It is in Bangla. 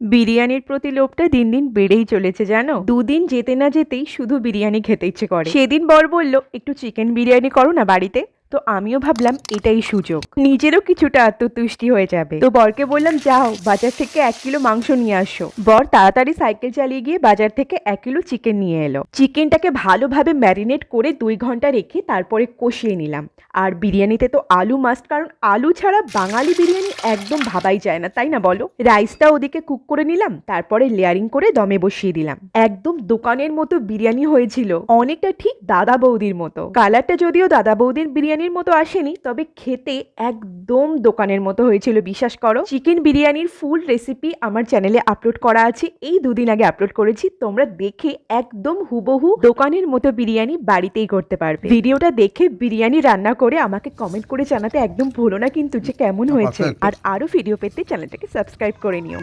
বিরিয়ানির প্রতি লোভটা দিন দিন বেড়েই চলেছে জানো। দুদিন যেতে না যেতেই শুধু বিরিয়ানি খেতে ইচ্ছে করে। সেদিন বর বলল একটু চিকেন বিরিয়ানি করো না বাড়িতে। তো আমিও ভাবলাম এটাই সুযোগ, নিজেরও কিছুটা আত্মতুষ্টি হয়ে যাবে। তো বরকে বললাম যাও বাজার থেকে 1 কিলো মাংস নিয়ে আসো। বর তাড়াতাড়ি সাইকেল চালিয়ে গিয়ে বাজার থেকে 1 কিলো চিকেন নিয়ে এলো। চিকেনটাকে ভালোভাবে ম্যারিনেট করে 2 ঘন্টা রেখে তারপরে কষিয়ে নিলাম। আর বিরিয়ানিতে তো আলু মাস্ট, কারণ আলু ছাড়া বাঙালি বিরিয়ানি একদম ভাবাই যায় না, তাই না বলো। রাইসটা ওদিকে কুক করে নিলাম, তারপরে লেয়ারিং করে দমে বসিয়ে দিলাম। একদম দোকানের মতো বিরিয়ানি হয়েছিল, অনেকটা ঠিক দাদা বৌদির মতো। কালারটা যদিও দাদা বৌদির বিরিয়ানির মতো আসেনি, তবে খেতে একদম দোকানের মতো হয়েছিল, বিশ্বাস করো। চিকেন বিরিয়ানির ফুল রেসিপি আমার চ্যানেলে আপলোড করা আছে, এই 2 দিন আগে আপলোড করেছি। তোমরা দেখে একদম হুবহু দোকানের মতো বিরিয়ানি বাড়িতেই করতে পারবে। ভিডিওটা দেখে বিরিয়ানি রান্না করে আমাকে কমেন্ট করে জানাতে একদম ভুলো না কিন্তু যে কেমন হয়েছে। আর আরো ভিডিও পেতে চ্যানেলটাকে সাবস্ক্রাইব করে নিও।